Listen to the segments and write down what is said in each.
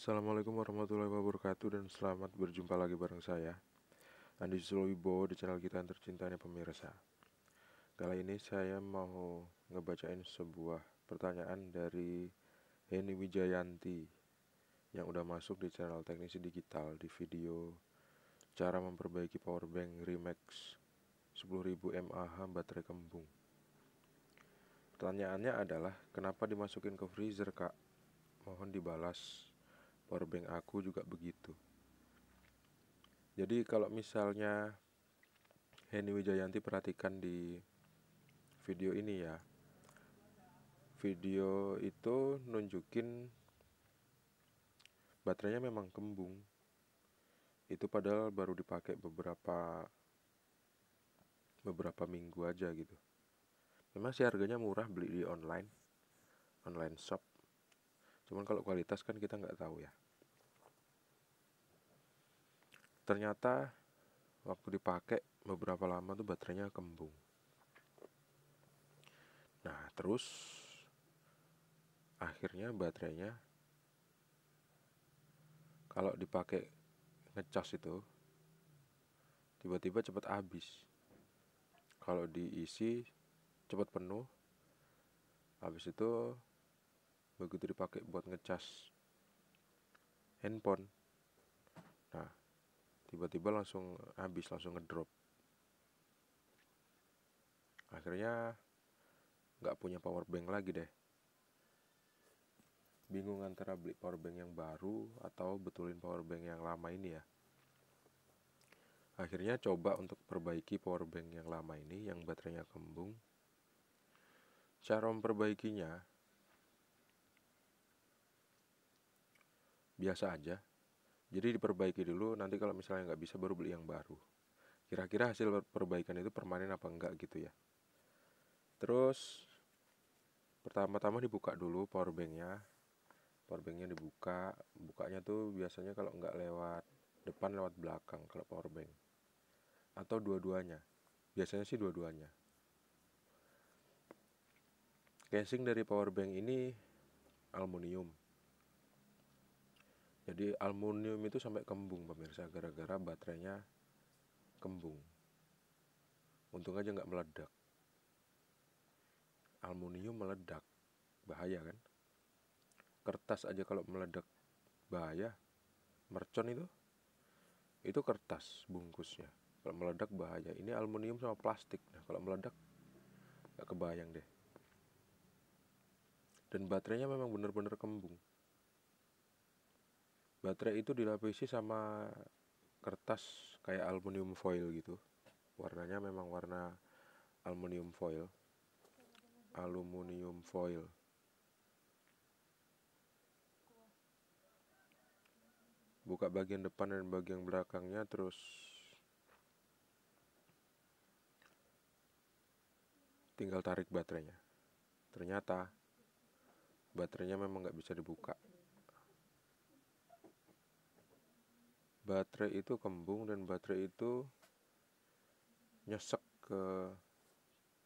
Assalamualaikum warahmatullahi wabarakatuh dan selamat berjumpa lagi bareng saya Andi Susilo di channel kita yang tercinta nih pemirsa. Kali ini saya mau ngebacain sebuah pertanyaan dari Heni Wijayanti yang udah masuk di channel Teknisi Digital di video cara memperbaiki powerbank Remax 10.000 mAh baterai kembung. Pertanyaannya adalah, kenapa dimasukin ke freezer kak? Mohon dibalas, powerbank aku juga begitu. Jadi kalau misalnya Heni Wijayanti perhatikan di video ini ya, video itu nunjukin baterainya memang kembung. Itu padahal baru dipakai beberapa minggu aja gitu. Memang sih harganya murah, beli di online shop. Cuman kalau kualitas kan kita nggak tahu ya. Ternyata waktu dipakai beberapa lama tuh baterainya kembung. Nah terus akhirnya baterainya kalau dipakai ngecas itu tiba-tiba cepat habis. Kalau diisi cepat penuh. Habis itu begitu dipakai buat ngecas handphone, nah tiba-tiba langsung habis, langsung ngedrop. Akhirnya nggak punya power bank lagi deh. Bingung antara beli power bank yang baru atau betulin power bank yang lama ini ya. Akhirnya coba untuk perbaiki power bank yang lama ini yang baterainya kembung. Cara memperbaikinya biasa aja. Jadi diperbaiki dulu, nanti kalau misalnya nggak bisa baru beli yang baru. Kira-kira hasil perbaikan itu permanen apa enggak gitu ya. Terus pertama-tama dibuka dulu powerbanknya. Powerbanknya dibuka, bukanya tuh biasanya kalau nggak lewat depan lewat belakang kalau powerbank, atau dua-duanya. Biasanya sih dua-duanya. Casing dari powerbank ini aluminium. Jadi aluminium itu sampai kembung pemirsa, gara-gara baterainya kembung. Untung aja nggak meledak. Aluminium meledak, bahaya kan? Kertas aja kalau meledak bahaya. Mercon itu kertas bungkusnya. Kalau meledak bahaya. Ini aluminium sama plastik. Nah, kalau meledak gak kebayang deh. Dan baterainya memang benar-benar kembung. Baterai itu dilapisi sama kertas kayak aluminium foil gitu. Warnanya memang warna aluminium foil. Aluminium foil. Buka bagian depan dan bagian belakangnya, terus tinggal tarik baterainya. Ternyata baterainya memang nggak bisa dibuka. Baterai itu kembung dan baterai itu nyesek ke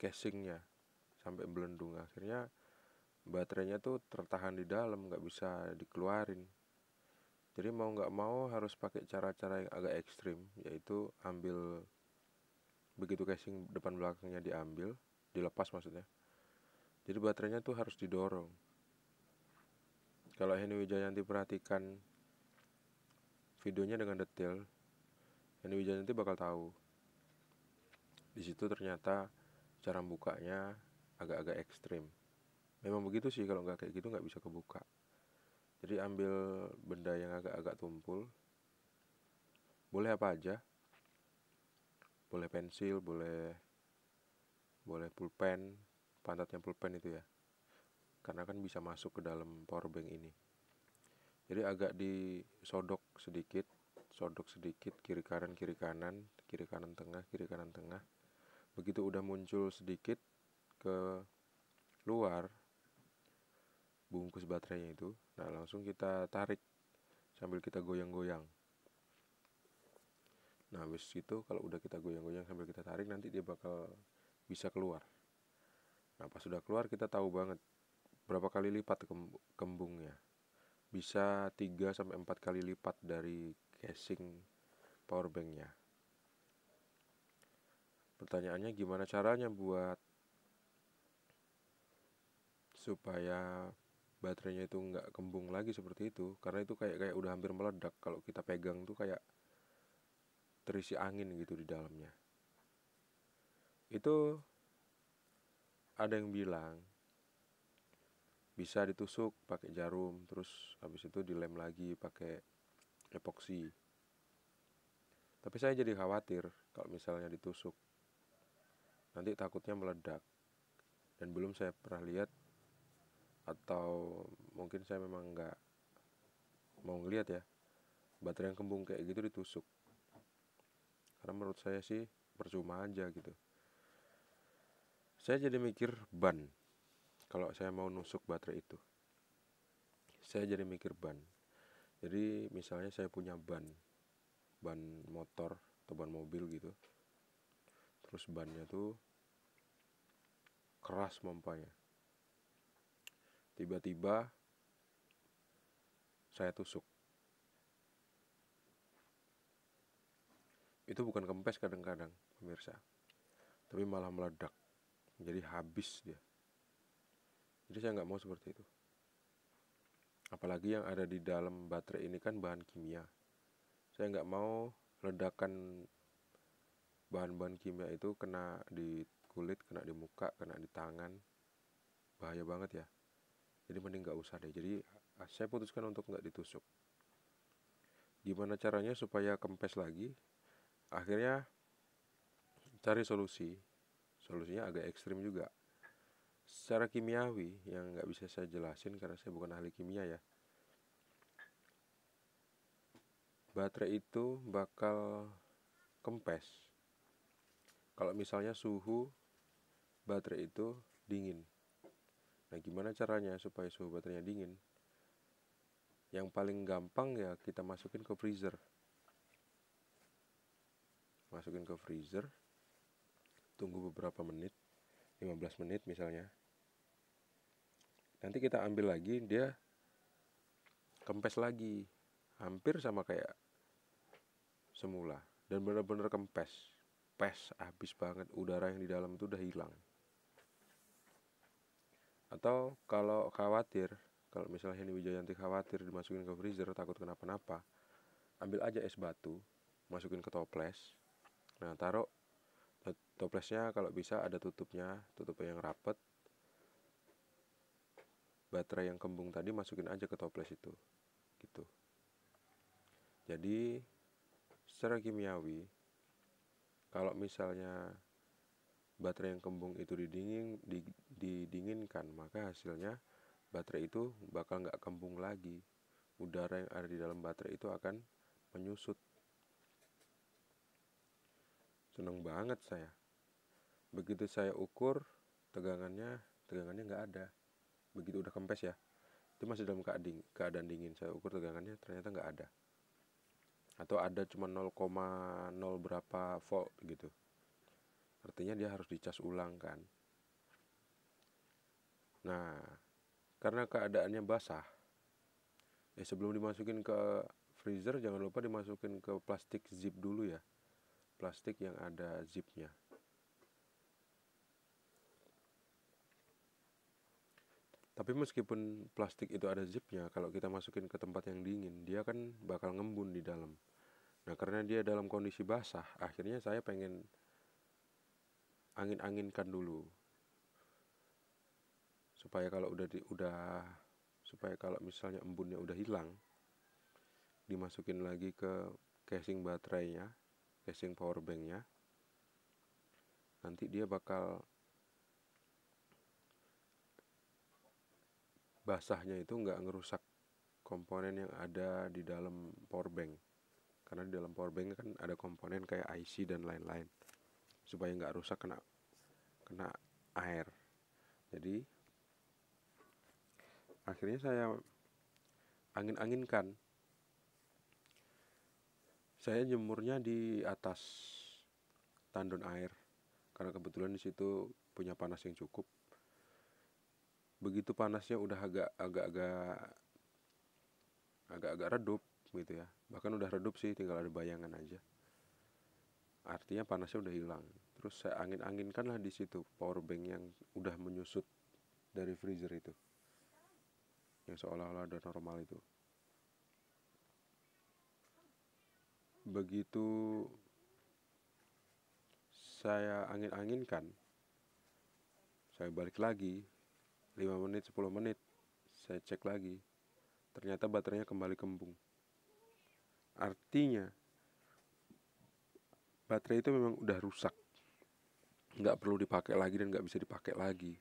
casingnya sampai belendung. Akhirnya baterainya tuh tertahan di dalam, nggak bisa dikeluarin. Jadi mau nggak mau harus pakai cara-cara yang agak ekstrim, yaitu ambil, begitu casing depan belakangnya dilepas maksudnya. Jadi baterainya tuh harus didorong. Kalau Heni Wijayanti perhatikan videonya dengan detail, Heni Wijayanti bakal tahu. Di situ ternyata cara bukanya agak-agak ekstrim. Memang begitu sih, kalau nggak kayak gitu nggak bisa kebuka. Jadi ambil benda yang agak-agak tumpul, boleh apa aja, boleh pensil, boleh pulpen, pantatnya pulpen itu ya, karena kan bisa masuk ke dalam powerbank ini. Jadi agak sodok sedikit, kiri kanan tengah, kiri kanan tengah. Begitu udah muncul sedikit ke luar bungkus baterainya itu, nah langsung kita tarik sambil kita goyang-goyang. Nah habis itu kalau udah kita goyang-goyang sambil kita tarik, nanti dia bakal bisa keluar. Nah pas sudah keluar kita tahu banget berapa kali lipat kembungnya. bisa 3-4 kali lipat dari casing powerbanknya. Pertanyaannya gimana caranya buat supaya baterainya itu nggak kembung lagi seperti itu, karena itu kayak udah hampir meledak. Kalau kita pegang tuh kayak terisi angin gitu di dalamnya. Itu ada yang bilang bisa ditusuk pakai jarum, terus habis itu dilem lagi pakai epoksi. Tapi saya jadi khawatir kalau misalnya ditusuk, nanti takutnya meledak. Dan belum saya pernah lihat, atau mungkin saya memang nggak mau ngelihat ya, baterai yang kembung kayak gitu ditusuk. Karena menurut saya sih percuma aja gitu. Saya jadi mikir ban. Kalau saya mau nusuk baterai itu, saya jadi mikir ban. Jadi misalnya saya punya ban motor atau ban mobil gitu, terus bannya tuh keras mompanya. Tiba-tiba saya tusuk. Itu bukan kempes kadang-kadang, pemirsa, tapi malah meledak. Jadi habis dia. Jadi saya nggak mau seperti itu. Apalagi yang ada di dalam baterai ini kan bahan kimia. Saya nggak mau ledakan bahan-bahan kimia itu kena di kulit, kena di muka, kena di tangan. Bahaya banget ya. Jadi mending nggak usah deh. Jadi saya putuskan untuk nggak ditusuk. Gimana caranya supaya kempes lagi? Akhirnya cari solusi. Solusinya agak ekstrim juga. Secara kimiawi yang nggak bisa saya jelasin karena saya bukan ahli kimia ya. Baterai itu bakal kempes kalau misalnya suhu baterai itu dingin. Nah, gimana caranya supaya suhu baterainya dingin? Yang paling gampang ya kita masukin ke freezer. Masukin ke freezer, tunggu beberapa menit, 15 menit misalnya. Nanti kita ambil lagi, dia kempes lagi. Hampir sama kayak semula. Dan benar-benar kempes. Habis banget, udara yang di dalam itu udah hilang. Atau kalau khawatir, kalau misalnya Henny Wijayanti khawatir dimasukin ke freezer takut kenapa-napa, ambil aja es batu, masukin ke toples. Nah, taruh toplesnya kalau bisa ada tutupnya yang rapet. Baterai yang kembung tadi masukin aja ke toples itu. Gitu. Jadi secara kimiawi, kalau misalnya baterai yang kembung itu didinginkan, maka hasilnya baterai itu bakal nggak kembung lagi. Udara yang ada di dalam baterai itu akan menyusut. Seneng banget saya. Begitu saya ukur tegangannya nggak ada. Begitu udah kempes ya, itu masih dalam keadaan dingin. Saya ukur tegangannya ternyata nggak ada. Atau ada cuma 0,0 berapa volt gitu. Artinya dia harus dicas ulang kan. Nah, karena keadaannya basah, sebelum dimasukin ke freezer jangan lupa dimasukin ke plastik zip dulu ya. Plastik yang ada zipnya. Tapi meskipun plastik itu ada zipnya, kalau kita masukin ke tempat yang dingin, dia kan bakal ngembun di dalam. Nah, karena dia dalam kondisi basah, akhirnya saya pengen angin-anginkan dulu. Supaya kalau misalnya embunnya udah hilang, dimasukin lagi ke casing baterainya, casing powerbanknya. Nanti dia bakal basahnya itu nggak ngerusak komponen yang ada di dalam powerbank. Karena di dalam powerbank kan ada komponen kayak IC dan lain-lain. Supaya nggak rusak kena air. Jadi akhirnya saya angin-anginkan. Saya jemurnya di atas tandon air karena kebetulan di situ punya panas yang cukup. Begitu panasnya udah agak-agak agak-agak redup gitu ya, bahkan udah redup sih, tinggal ada bayangan aja, artinya panasnya udah hilang. Terus saya angin-anginkan lah di situ power bank yang udah menyusut dari freezer itu, yang seolah-olah udah normal itu. Begitu saya angin-anginkan, saya balik lagi 5 menit 10 menit, saya cek lagi, ternyata baterainya kembali kembung. Artinya baterai itu memang udah rusak, nggak perlu dipakai lagi dan nggak bisa dipakai lagi.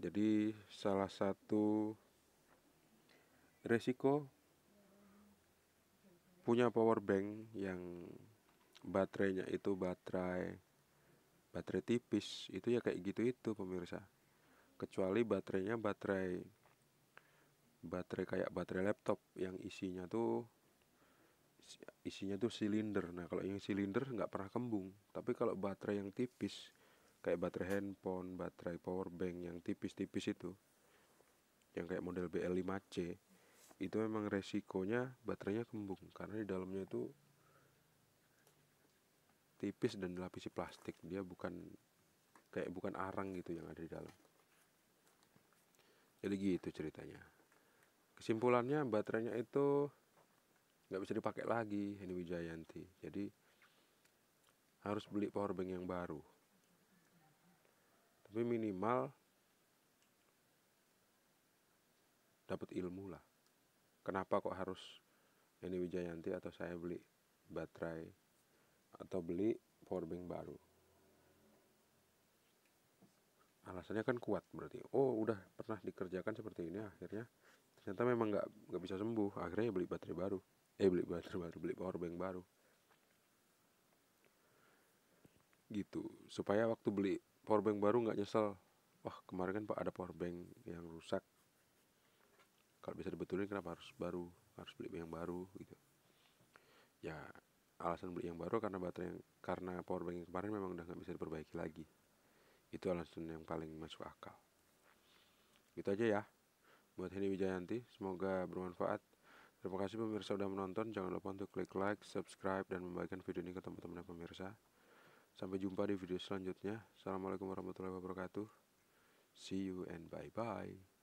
Jadi salah satu resiko punya power bank yang baterainya itu baterai tipis itu ya kayak gitu itu pemirsa. Kecuali baterainya baterai kayak baterai laptop yang isinya tuh silinder. Nah kalau yang silinder nggak pernah kembung. Tapi kalau baterai yang tipis kayak baterai handphone, baterai power bank yang tipis-tipis itu, yang kayak model BL5C, itu memang resikonya baterainya kembung karena di dalamnya itu tipis dan dilapisi plastik. Dia bukan arang gitu yang ada di dalam. Jadi gitu ceritanya. Kesimpulannya baterainya itu nggak bisa dipakai lagi ini Wijayanti. Jadi harus beli power bank yang baru. Tapi minimal dapat ilmu lah. Kenapa kok harus ini Wijayanti atau saya beli baterai atau beli power bank baru? Alasannya kan kuat berarti. Oh udah pernah dikerjakan seperti ini, akhirnya ternyata memang nggak bisa sembuh. Akhirnya beli baterai baru. Beli power bank baru. Gitu. Supaya waktu beli power bank baru nggak nyesel. Wah kemarin kan Pak ada power bank yang rusak. Kalau bisa dibetulin kenapa harus beli yang baru gitu. Ya alasan beli yang baru karena power bank yang kemarin memang udah nggak bisa diperbaiki lagi. Itu alasan yang paling masuk akal. Gitu aja ya buat Henny Wijayanti, semoga bermanfaat. Terima kasih pemirsa sudah menonton. Jangan lupa untuk klik like, subscribe, dan membagikan video ini ke teman-teman pemirsa. Sampai jumpa di video selanjutnya. Assalamualaikum warahmatullahi wabarakatuh. See you and bye-bye.